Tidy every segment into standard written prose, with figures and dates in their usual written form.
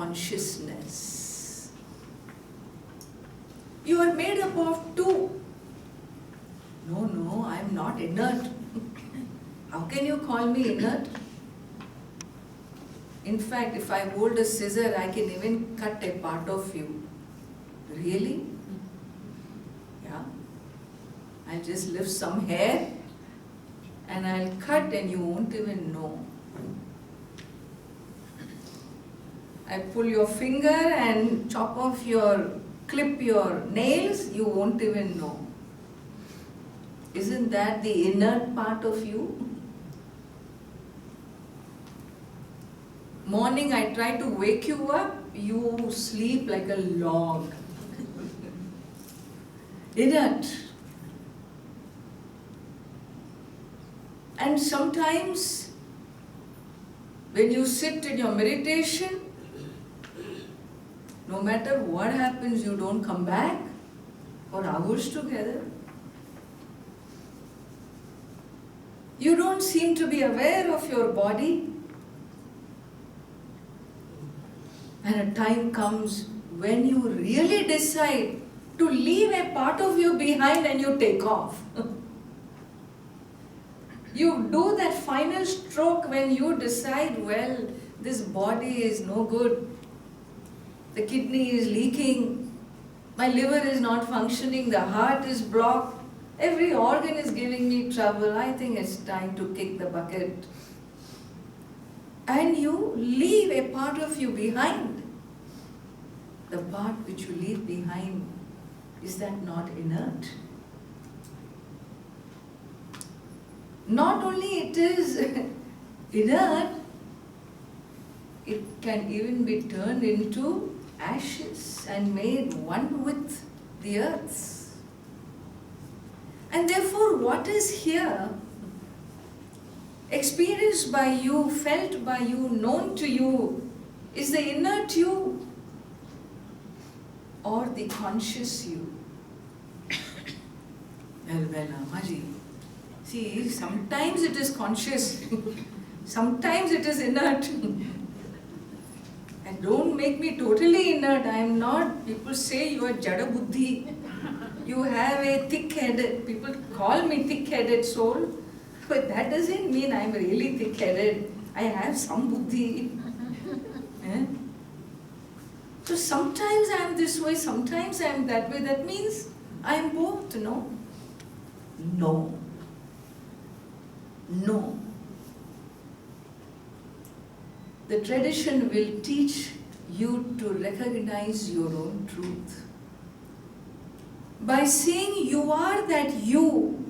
consciousness. You are made up of two. No, I am not inert. How can you call me inert? In fact, if I hold a scissor, I can even cut a part of you. Really? Yeah. I'll just lift some hair and I'll cut and you won't even know. I pull your finger and clip your nails, you won't even know. Isn't that the inert part of you? Morning I try to wake you up, you sleep like a log. Inert. And sometimes when you sit in your meditation, no matter what happens, you don't come back for hours together. You don't seem to be aware of your body. And a time comes when you really decide to leave a part of you behind and you take off. You do that final stroke when you decide, well, this body is no good. The kidney is leaking. My liver is not functioning. The heart is blocked. Every organ is giving me trouble. I think it's time to kick the bucket. And you leave a part of you behind. The part which you leave behind, is that not inert? Not only it is inert, it can even be turned into ashes and made one with the earth. And therefore, what is here, experienced by you, felt by you, known to you, is the inert you or the conscious you? Well, Ammaji, see, sometimes it is conscious, sometimes it is inert. And don't make me totally inert. I am not. People say you are Jada Buddhi. You have a thick-headed, people call me thick-headed soul, but that doesn't mean I am really thick-headed. I have some buddhi. So sometimes I am this way, sometimes I am that way. That means I am both, no? No. No. The tradition will teach you to recognize your own truth. By saying you are that you,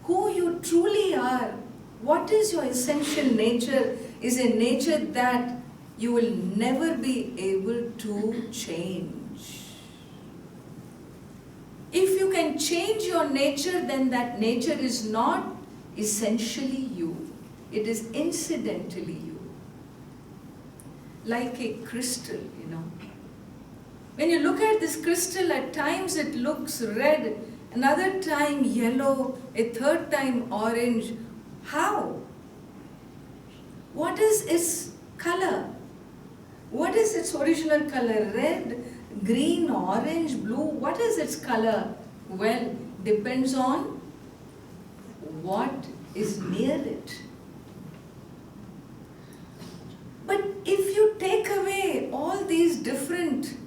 who you truly are, what is your essential nature, is a nature that you will never be able to change. If you can change your nature, then that nature is not essentially you. It is incidentally you. Like a crystal, you know. When you look at this crystal, at times it looks red, another time yellow, a third time orange. How? What is its color? What is its original color? Red, green, orange, blue? What is its color? Well, depends on what is near it. But if you take away all these different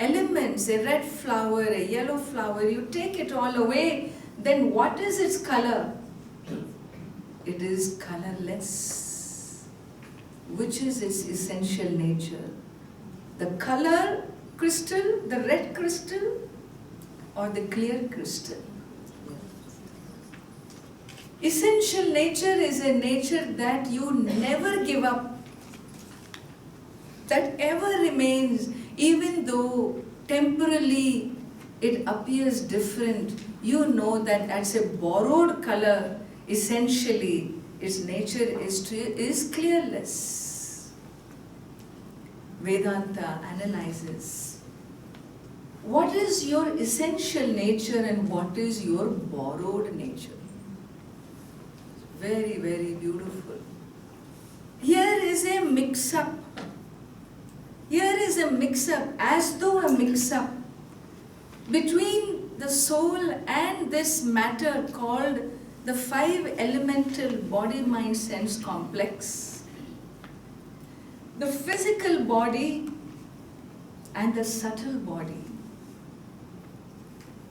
elements, a red flower, a yellow flower, you take it all away, then what is its color? It is colorless, which is its essential nature. The color crystal, the red crystal, or the clear crystal. Essential nature is a nature that you never give up, that ever remains, even though temporarily it appears different. You know that as a borrowed color, essentially its nature is clearless. Vedanta analyzes what is your essential nature and what is your borrowed nature. Very, very beautiful. Here is a mix-up. mix-up, as though a mix-up between the soul and this matter called the five elemental body, mind, sense complex, the physical body and the subtle body.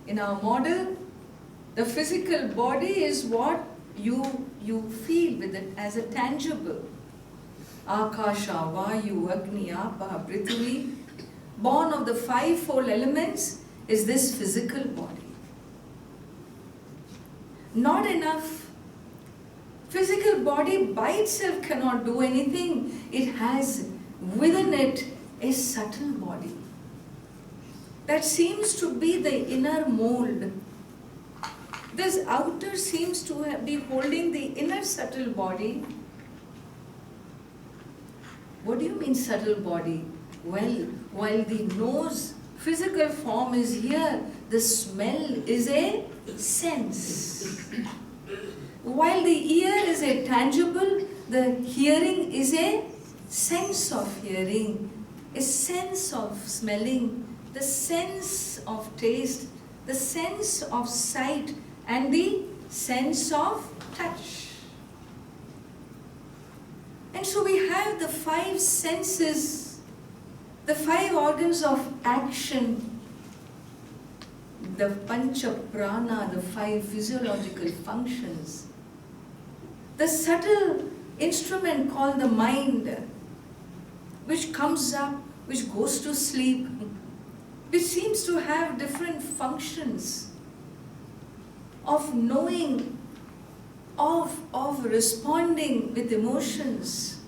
In our model, the physical body is what you feel with it as a tangible. Akasha, Vayu, Agni, Apaha, Prithvi, born of the fivefold elements, is this physical body. Not enough. Physical body by itself cannot do anything. It has within it a subtle body that seems to be the inner mold. This outer seems to be holding the inner subtle body. What do you mean subtle body? Well, while the nose physical form is here, the smell is a sense. While the ear is a tangible, the hearing is a sense of hearing, a sense of smelling, the sense of taste, the sense of sight, and the sense of touch. And so we have the five senses, the five organs of action, the pancha prana, the five physiological functions, the subtle instrument called the mind, which comes up, which goes to sleep, which seems to have different functions of knowing, of responding with emotions,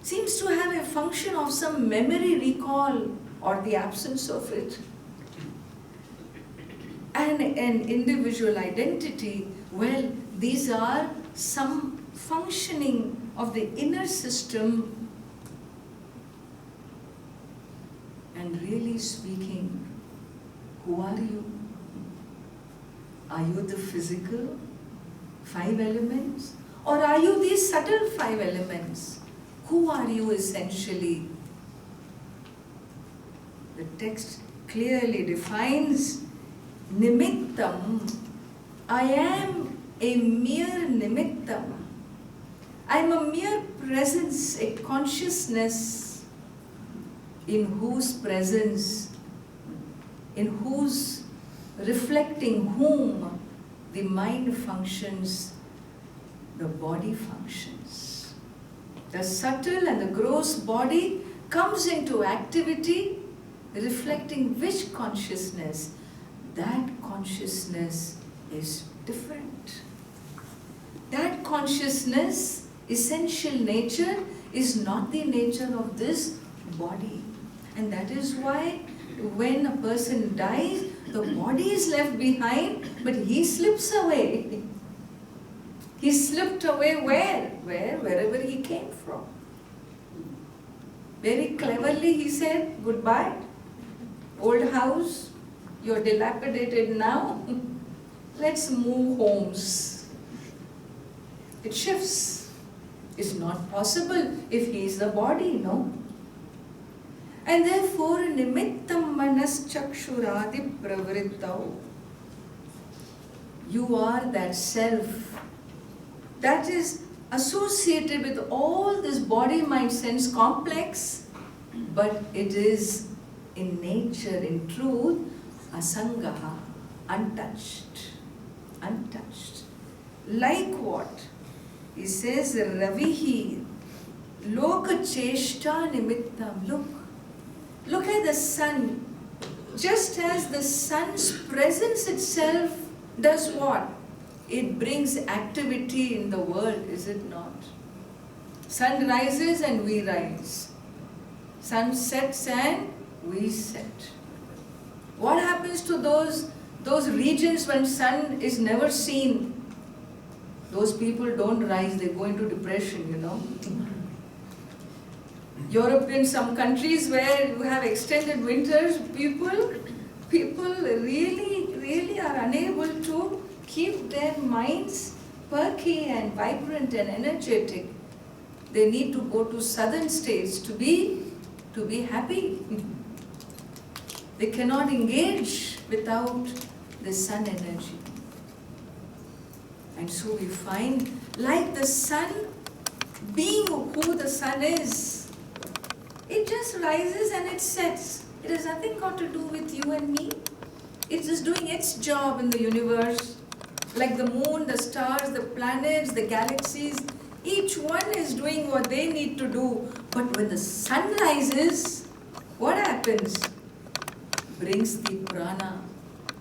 seems to have a function of some memory recall or the absence of it, and an individual identity. Well, these are some functioning of the inner system. And really speaking, who are you? Are you the physical five elements? Or are you these subtle five elements? Who are you essentially? The text clearly defines nimittam. I am a mere nimittam. I am a mere presence, a consciousness in whose presence, in whose reflecting whom the mind functions, the body functions. The subtle and the gross body comes into activity, reflecting which consciousness? That consciousness is different. That consciousness, essential nature, is not the nature of this body. And that is why when a person dies, the body is left behind, but he slips away. He slipped away where? Wherever he came from. Very cleverly he said, goodbye, old house, you're dilapidated now. Let's move homes. It shifts. It's not possible if he is the body, no? And therefore, nimittam manas chakshuradi pravrittau. You are that self that is associated with all this body, mind, sense complex, but it is in nature, in truth, asangaha, untouched. Untouched. Like what? He says, Ravihi, loka cheshta nimittam. Look at the sun. Just as the sun's presence itself does what? It brings activity in the world, is it not? Sun rises and we rise. Sun sets and we set. What happens to those regions when sun is never seen? Those people don't rise, they go into depression, you know. European, some countries where you have extended winters, people really are unable to keep their minds perky and vibrant and energetic. They need to go to southern states to to be happy. They cannot engage without the sun energy. And so we find, like the sun, being who the sun is, it just rises and it sets. It has nothing got to do with you and me. It's just doing its job in the universe. Like the moon, the stars, the planets, the galaxies, each one is doing what they need to do. But when the sun rises, what happens? Brings the prana.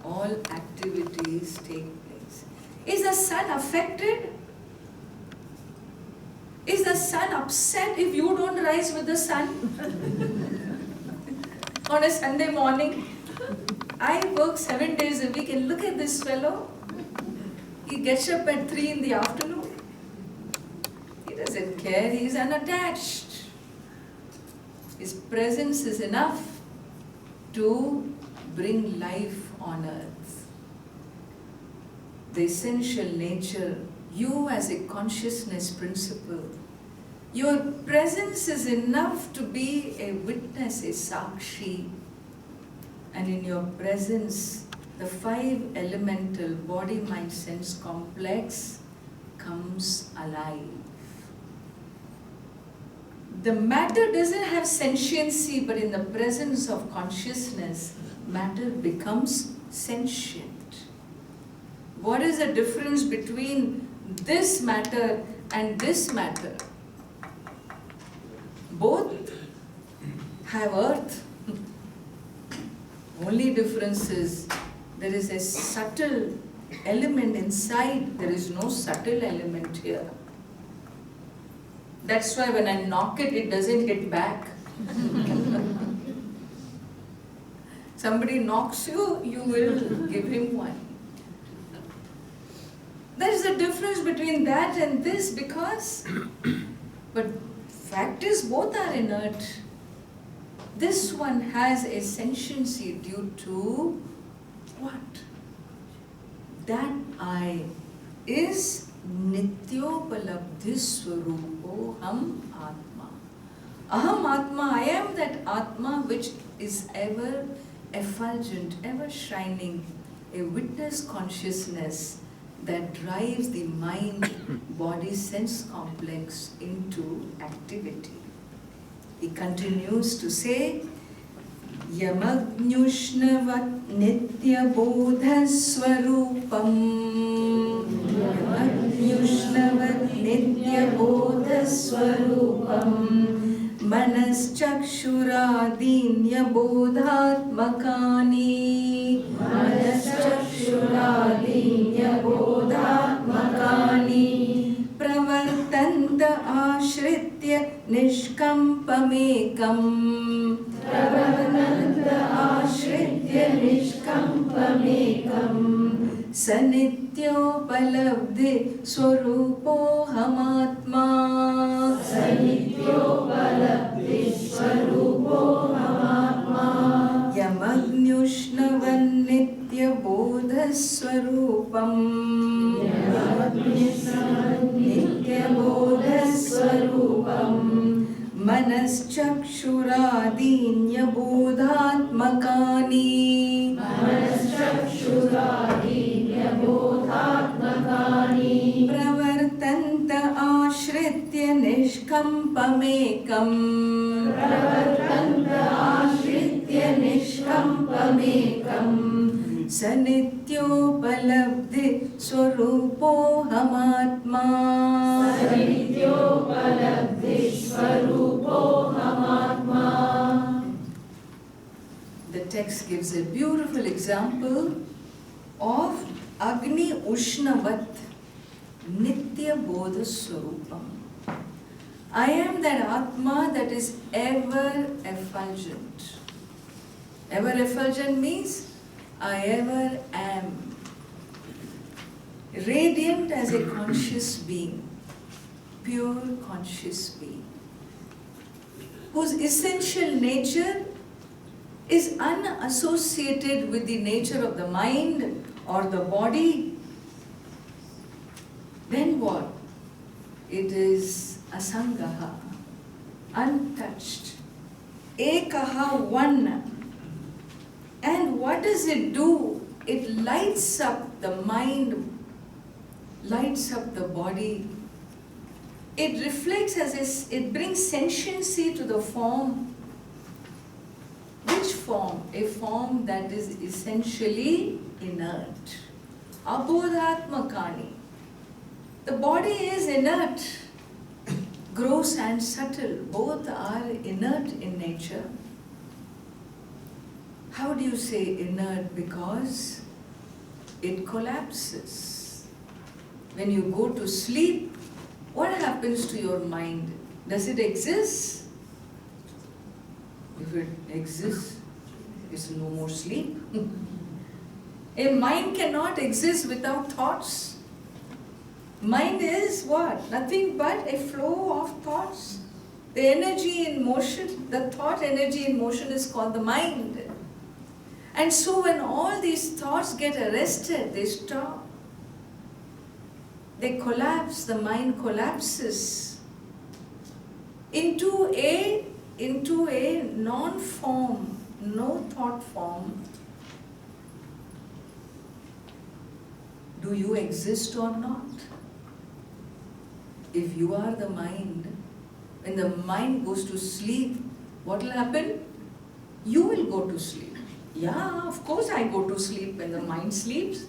All activities take place. Is the sun affected? Is the sun upset if you don't rise with the sun? On a Sunday morning, I work 7 days a week, and look at this fellow. He gets up at 3 in the afternoon. He doesn't care, he is unattached. His presence is enough to bring life on earth. The essential nature, you as a consciousness principle, your presence is enough to be a witness, a sakshi. And in your presence, the 5 elemental body, mind, sense complex comes alive. The matter doesn't have sentiency, but in the presence of consciousness, matter becomes sentient. What is the difference between this matter and this matter? Both have earth. Only difference is there is a subtle element inside. There is no subtle element here. That's why when I knock it, it doesn't hit back. Somebody knocks you, you will give him one. There is a difference between that and this but fact is both are inert. This one has a sentiency due to what? That I is Nityopalabdhi Swarupo Ham Atma. Aham Atma, I am that Atma which is ever effulgent, ever shining, a witness consciousness that drives the mind, body, sense complex into activity. He continues to say, Yamagnyushnavat Nitya Bodha Swarupam. Yamagnyushnavat Nitya Bodha Swarupam. Manas Chakshuradinya Bodhatmakani. Manas Chakshuradinya Bodhatmakani. Pravartanta Ashritya Nishkampamekam. Pravartanta Ashritya Nishkampamekam. Sanityopalabdhi Swarupo Hamatma. Sanityopalabdhi Swarupo Hamatma. Yamagnyushnavan Nitya Bodha Swarupam. Yamagnyushnavan Nitya Bodha Swarupam. Manas Chakshuradinya Bodhatmakani. Manas Chakshuradinya Bodhatmakani. Pravartanta Ashritya Nishkampamekam. Pravartanta Ashritya Nishkampamekam. Sanityopalabdhi Swarupo Hamatma. Sanityopalabdhi Swarupo Hamatma. The text gives a beautiful example of Agni Ushnavat Nitya Bodha Swarupam. I am that Atma that is ever effulgent. Ever effulgent means I ever am. Radiant as a conscious being, pure conscious being, whose essential nature is unassociated with the nature of the mind or the body. Then what? It is asangaha, untouched. Ekaha, one. And what does it do? It lights up the mind, lights up the body. It reflects it brings sentiency to the form. Which form? A form that is essentially inert. Abodhatmakani. The body is inert. Gross and subtle, both are inert in nature. How do you say inert? Because it collapses. When you go to sleep, what happens to your mind? Does it exist? If it exists, it's no more sleep. A mind cannot exist without thoughts. Mind is what? Nothing but a flow of thoughts. The energy in motion, the thought energy in motion is called the mind. And so when all these thoughts get arrested, they stop. They collapse, the mind collapses into a non-form, no thought form. Do you exist or not? If you are the mind, when the mind goes to sleep, what will happen? You will go to sleep. Yeah, of course I go to sleep when the mind sleeps.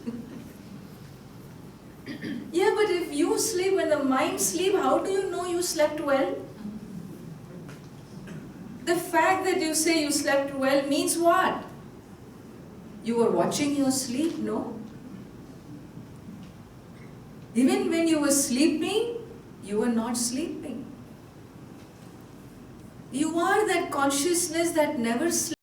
Yeah, but if you sleep when the mind sleeps, how do you know you slept well? The fact that you say you slept well means what? You were watching your sleep, no? Even when you were sleeping, you were not sleeping. You are that consciousness that never sleeps.